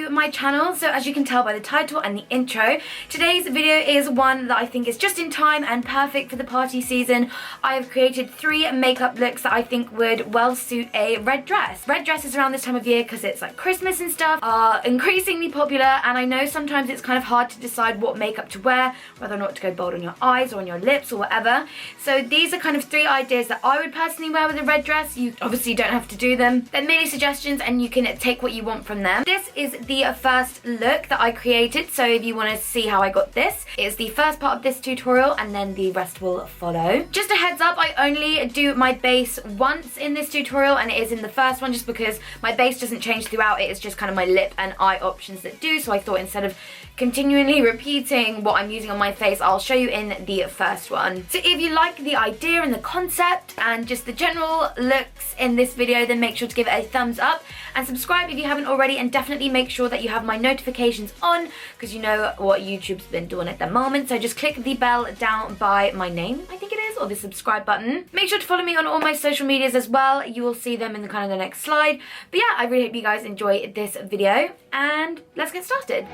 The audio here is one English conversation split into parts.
to my channel. So as you can tell by the title and the intro, today's video is one that I think is just in time and perfect for the party season. I have created 3 makeup looks that I think would well suit a red dress. Red dresses around this time of year, because it's like Christmas and stuff, are increasingly popular, and I know sometimes it's kind of hard to decide what makeup to wear, whether or not to go bold on your eyes or on your lips or whatever. So these are kind of 3 ideas that I would personally wear with a red dress. You obviously don't have to do them. They're merely suggestions and you can take what you want from them. This is the first look that I created, so if you want to see how I got this, it's the first part of this tutorial and then the rest will follow. Just a heads up, I only do my base once in this tutorial, and it is in the first one just because my base doesn't change throughout. It is just kind of my lip and eye options that do, so I thought instead of continually repeating what I'm using on my face, I'll show you in the first one. So if you like the idea and the concept and just the general looks in this video, then make sure to give it a thumbs up and subscribe if you haven't already, and definitely make sure that you have my notifications on, because you know what YouTube's been doing at the moment. So just click the bell down by my name, I think it is, or the subscribe button. Make sure to follow me on all my social medias as well. You will see them in the kind of the next slide. But yeah, I really hope you guys enjoy this video, and let's get started.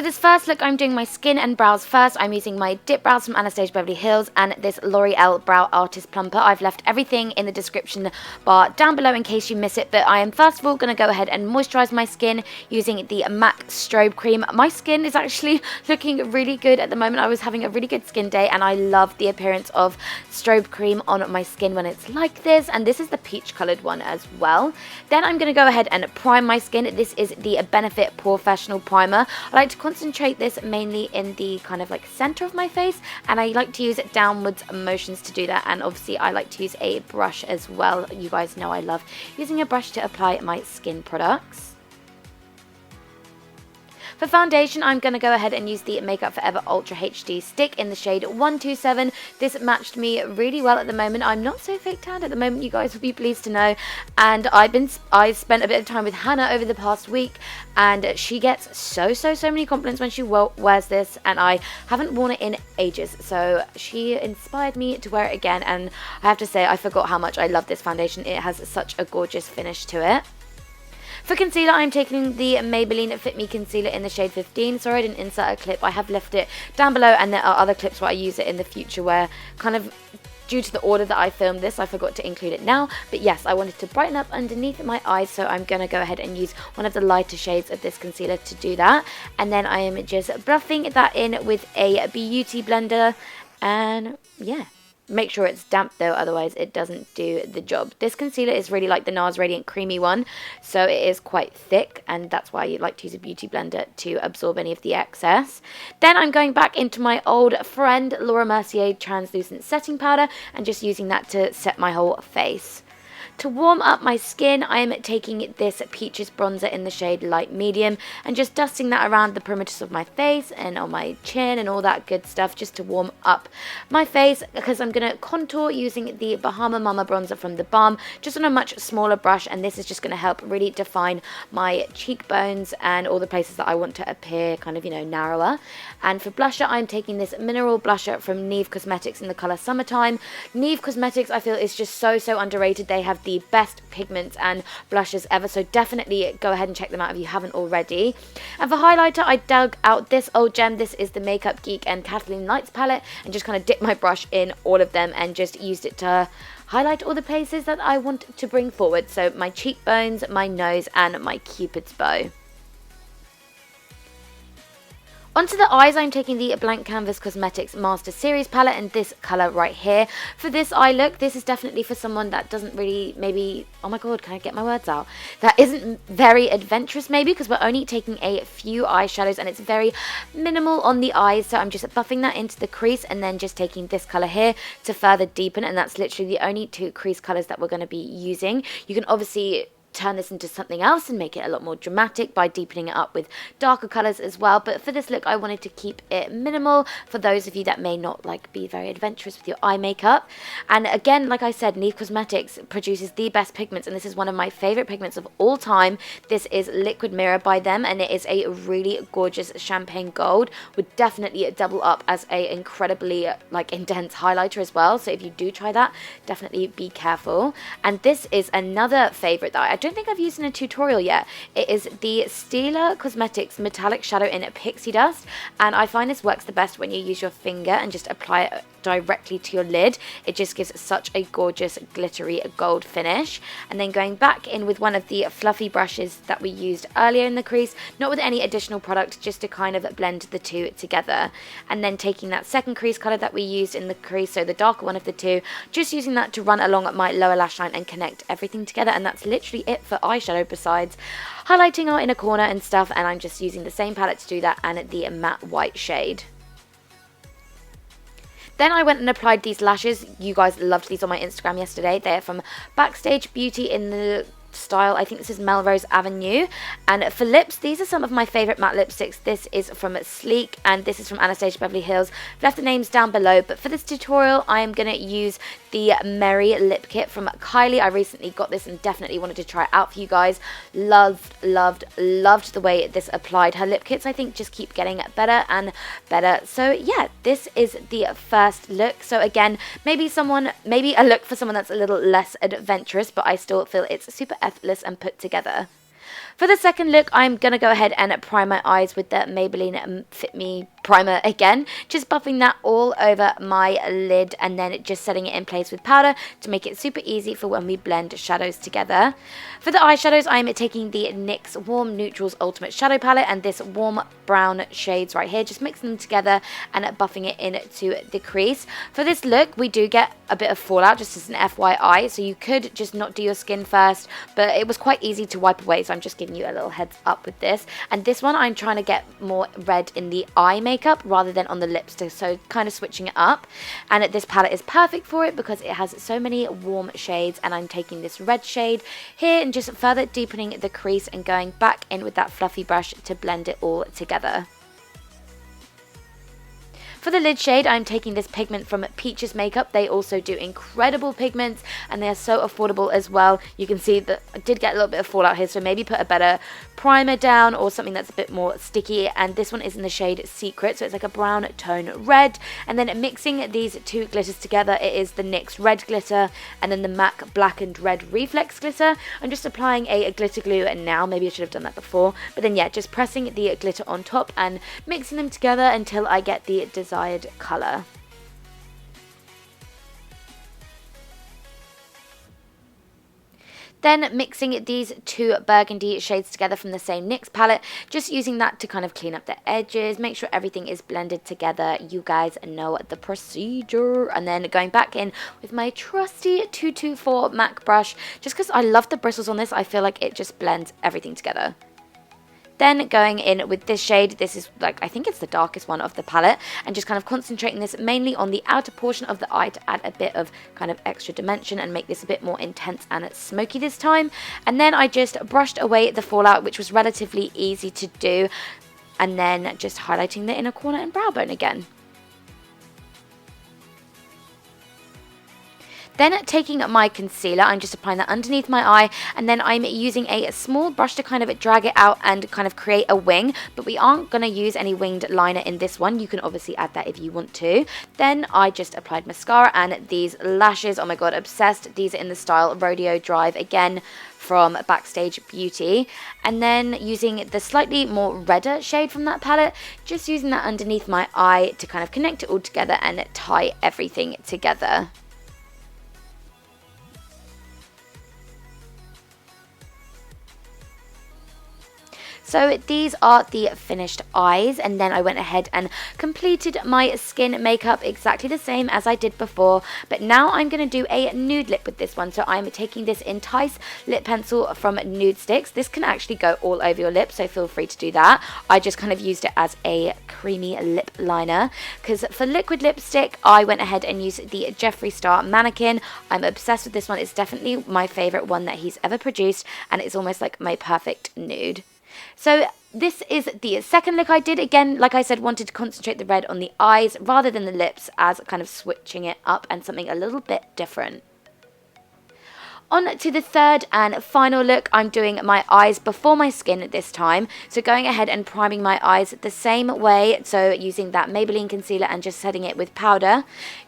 For this first look, I'm doing my skin and brows first. I'm using my dip brows from Anastasia Beverly Hills and this L'Oreal Brow Artist Plumper. I've left everything in the description bar down below in case you miss it, but I am first of all going to go ahead and moisturize my skin using the MAC Strobe Cream. My skin is actually looking really good at the moment. I was having a really good skin day and I love the appearance of strobe cream on my skin when it's like this, and this is the peach colored one as well. Then I'm going to go ahead and prime my skin. This is the Benefit Professional Primer. I like to concentrate this mainly in the kind of like center of my face, and I like to use downwards motions to do that, and obviously I like to use a brush as well. You guys know I love using a brush to apply my skin products. For foundation, I'm going to go ahead and use the Makeup Forever Ultra HD stick in the shade 127. This matched me really well at the moment. I'm not so fake tanned at the moment, you guys will be pleased to know. And I spent a bit of time with Hannah over the past week, and she gets so many compliments when she wears this, and I haven't worn it in ages. So she inspired me to wear it again, and I have to say I forgot how much I love this foundation. It has such a gorgeous finish to it. For concealer, I'm taking the Maybelline Fit Me Concealer in the shade 15. Sorry I didn't insert a clip. I have left it down below, and there are other clips where I use it in the future where kind of due to the order that I filmed this, I forgot to include it now. But yes, I wanted to brighten up underneath my eyes, so I'm going to go ahead and use one of the lighter shades of this concealer to do that. And then I am just buffing that in with a beauty blender, and yeah. Make sure it's damp though, otherwise it doesn't do the job. This concealer is really like the NARS Radiant Creamy one, so it is quite thick, and that's why you like to use a beauty blender to absorb any of the excess. Then I'm going back into my old friend Laura Mercier Translucent Setting Powder and just using that to set my whole face. To warm up my skin, I am taking this Peaches bronzer in the shade Light Medium and just dusting that around the perimeters of my face and on my chin and all that good stuff, just to warm up my face, because I'm going to contour using the Bahama Mama bronzer from theBalm, just on a much smaller brush, and this is just going to help really define my cheekbones and all the places that I want to appear kind of, you know, narrower. And for blusher, I'm taking this mineral blusher from Neve Cosmetics in the colour Summertime. Neve Cosmetics, I feel, is just so underrated. They have the best pigments and blushes ever, so definitely go ahead and check them out if you haven't already. And for highlighter, I dug out this old gem. This is the Makeup Geek and Kathleen Lights palette, and just kind of dipped my brush in all of them and just used it to highlight all the places that I want to bring forward. So my cheekbones, my nose, and my Cupid's bow. Onto the eyes, I'm taking the Blank Canvas Cosmetics Master Series palette in this colour right here. For this eye look, this is definitely for someone that doesn't really, maybe, oh my god, can I get my words out? That isn't very adventurous maybe, because we're only taking a few eyeshadows and it's very minimal on the eyes. So I'm just buffing that into the crease and then just taking this colour here to further deepen, and that's literally the only 2 crease colours that we're going to be using. You can obviously turn this into something else and make it a lot more dramatic by deepening it up with darker colors as well. But for this look, I wanted to keep it minimal for those of you that may not like be very adventurous with your eye makeup. And again, like I said, Neve Cosmetics produces the best pigments, and this is one of my favorite pigments of all time. This is Liquid Mirror by them, and it is a really gorgeous champagne gold. Would definitely double up as a incredibly like intense highlighter as well. So if you do try that, definitely be careful. And this is another favorite that I don't think I've used in a tutorial yet. It is the Stila Cosmetics Metallic Shadow in Pixie Dust, and I find this works the best when you use your finger and just apply it directly to your lid. It just gives such a gorgeous glittery gold finish. And then going back in with one of the fluffy brushes that we used earlier in the crease, not with any additional product, just to kind of blend the two together. And then taking that second crease color that we used in the crease, so the darker one of the two, just using that to run along my lower lash line and connect everything together. And that's literally it for eyeshadow, besides highlighting our inner corner and stuff. And I'm just using the same palette to do that, and the matte white shade. Then I went and applied these lashes. You guys loved these on my Instagram yesterday. They're from Backstage Beauty in the style, I think this is Melrose Avenue. And for lips, these are some of my favorite matte lipsticks. This is from Sleek, and this is from Anastasia Beverly Hills. I've left the names down below, but for this tutorial I am going to use the Merry lip kit from Kylie. I recently got this and definitely wanted to try it out for you guys. Loved the way this applied. Her lip kits, I think, just keep getting better and better. So yeah, this is the first look. So again, maybe a look for someone that's a little less adventurous, but I still feel it's super effortless and put together. For the second look, I'm going to go ahead and prime my eyes with the Maybelline Fit Me primer again, just buffing that all over my lid and then just setting it in place with powder to make it super easy for when we blend shadows together. For the eyeshadows, I'm taking the NYX Warm Neutrals Ultimate Shadow Palette and this warm brown shades right here, just mixing them together and buffing it into the crease. For this look, we do get a bit of fallout, just as an FYI, so you could just not do your skin first, but it was quite easy to wipe away, so I'm just giving you a little heads up with this. And this one, I'm trying to get more red in the eye makeup rather than on the lipstick, so kind of switching it up. And this palette is perfect for it because it has so many warm shades, and I'm taking this red shade here and just further deepening the crease and going back in with that fluffy brush to blend it all together. For the lid shade, I'm taking this pigment from Peaches Makeup. They also do incredible pigments and they are so affordable as well. You can see that I did get a little bit of fallout here, so maybe put a better primer down or something that's a bit more sticky. And this one is in the shade Secret, so it's like a brown tone red. And then mixing these two glitters together, it is the NYX Red Glitter and then the MAC Black and Red Reflex Glitter. I'm just applying a glitter glue now. Maybe I should have done that before. But then yeah, just pressing the glitter on top and mixing them together until I get the desired color. Then mixing these two burgundy shades together from the same NYX palette, just using that to kind of clean up the edges, make sure everything is blended together. You guys know the procedure. And then going back in with my trusty 224 MAC brush, just because I love the bristles on this, I feel like it just blends everything together. Then going in with this shade, this is like, I think it's the darkest one of the palette, and just kind of concentrating this mainly on the outer portion of the eye to add a bit of kind of extra dimension and make this a bit more intense and smoky this time. And then I just brushed away the fallout, which was relatively easy to do, and then just highlighting the inner corner and brow bone again. Then taking my concealer, I'm just applying that underneath my eye, and then I'm using a small brush to kind of drag it out and kind of create a wing, but we aren't going to use any winged liner in this one. You can obviously add that if you want to. Then I just applied mascara and these lashes. Oh my god, obsessed. These are in the style Rodeo Drive, again from Backstage Beauty. And then using the slightly more redder shade from that palette, just using that underneath my eye to kind of connect it all together and tie everything together. So these are the finished eyes, and then I went ahead and completed my skin makeup exactly the same as I did before, but now I'm going to do a nude lip with this one. So I'm taking this Entice lip pencil from Nude Sticks. This can actually go all over your lips, so feel free to do that. I just kind of used it as a creamy lip liner, because for liquid lipstick I went ahead and used the Jeffree Star Mannequin. I'm obsessed with this one. It's definitely my favourite one that he's ever produced, and it's almost like my perfect nude. So this is the second look I did. Again, like I said, wanted to concentrate the red on the eyes rather than the lips, as kind of switching it up and something a little bit different. On to the third and final look, I'm doing my eyes before my skin this time. So going ahead and priming my eyes the same way, so using that Maybelline concealer and just setting it with powder.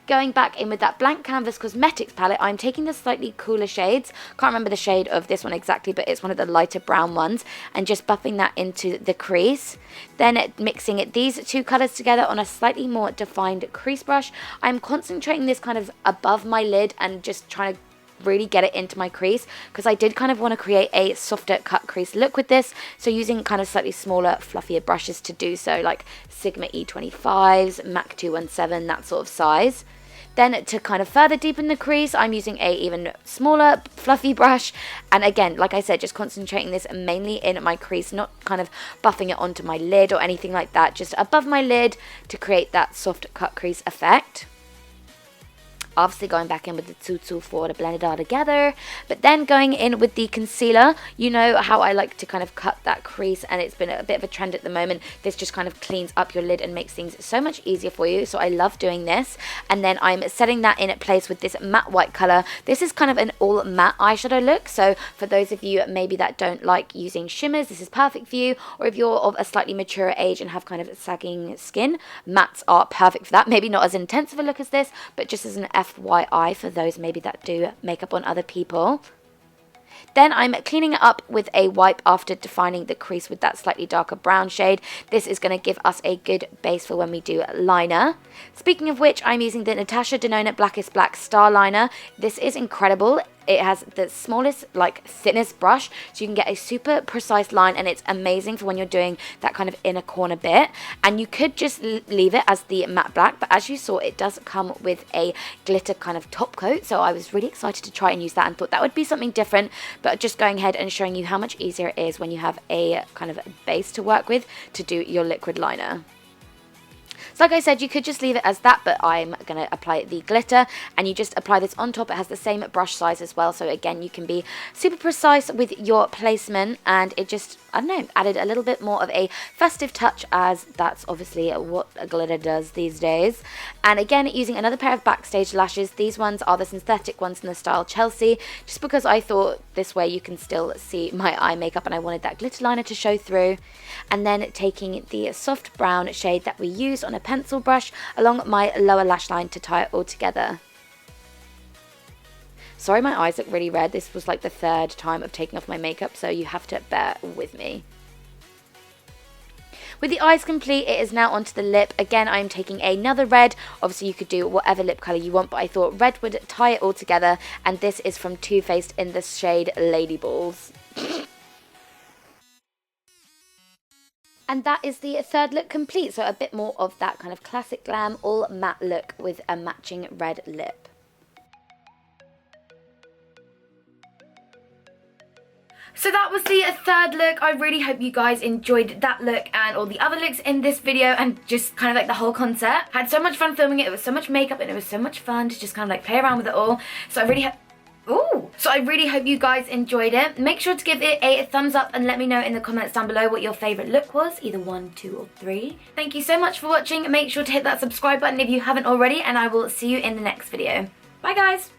Going back in with that Blank Canvas Cosmetics palette, I'm taking the slightly cooler shades. Can't remember the shade of this one exactly, but it's one of the lighter brown ones, and just buffing that into the crease. Then mixing these two colours together on a slightly more defined crease brush. I'm concentrating this kind of above my lid and just trying to really get it into my crease, because I did kind of want to create a softer cut crease look with this, so using kind of slightly smaller, fluffier brushes to do so, like Sigma E25s, MAC 217, that sort of size. Then to kind of further deepen the crease, I'm using a even smaller, fluffy brush, and again, like I said, just concentrating this mainly in my crease, not kind of buffing it onto my lid or anything like that, just above my lid to create that soft cut crease effect. Obviously going back in with the 224 to blend it all together, but then going in with the concealer. You know how I like to kind of cut that crease, and it's been a bit of a trend at the moment. This just kind of cleans up your lid and makes things so much easier for you, so I love doing this. And then I'm setting that in place with this matte white colour. This is kind of an all matte eyeshadow look, so for those of you maybe that don't like using shimmers, this is perfect for you. Or if you're of a slightly mature age and have kind of sagging skin, mattes are perfect for that. Maybe not as intense of a look as this, but just as an FYI for those maybe that do makeup on other people. Then I'm cleaning it up with a wipe after defining the crease with that slightly darker brown shade. This is going to give us a good base for when we do liner. Speaking of which, I'm using the Natasha Denona Blackest Black Star Liner. This is incredible. It has the smallest, like, thinnest brush, so you can get a super precise line, and it's amazing for when you're doing that kind of inner corner bit. And you could just leave it as the matte black, but as you saw, it does come with a glitter kind of top coat, so I was really excited to try and use that and thought that would be something different, but just going ahead and showing you how much easier it is when you have a kind of base to work with to do your liquid liner. So like I said, you could just leave it as that, but I'm going to apply the glitter, and you just apply this on top. It has the same brush size as well, so again, you can be super precise with your placement, and it just, I don't know, added a little bit more of a festive touch, as that's obviously what a glitter does these days. And again, using another pair of Backstage lashes. These ones are the synthetic ones in the style Chelsea, just because I thought this way you can still see my eye makeup, and I wanted that glitter liner to show through. And then taking the soft brown shade that we used on a pencil brush along my lower lash line to tie it all together. Sorry, my eyes look really red. This was like the third time of taking off my makeup, so you have to bear with me. With the eyes complete, it is now onto the lip. Again, I'm taking another red. Obviously, you could do whatever lip colour you want, but I thought red would tie it all together, and this is from Too Faced in the shade Lady Balls. And that is the third look complete, so a bit more of that kind of classic glam, all matte look with a matching red lip. So that was the third look. I really hope you guys enjoyed that look and all the other looks in this video, and just kind of like the whole concept. Had so much fun filming it. It was so much makeup, and it was so much fun to just kind of like play around with it all. So I really hope you guys enjoyed it. Make sure to give it a thumbs up and let me know in the comments down below what your favourite look was, either 1, 2 or 3. Thank you so much for watching. Make sure to hit that subscribe button if you haven't already, and I will see you in the next video. Bye guys!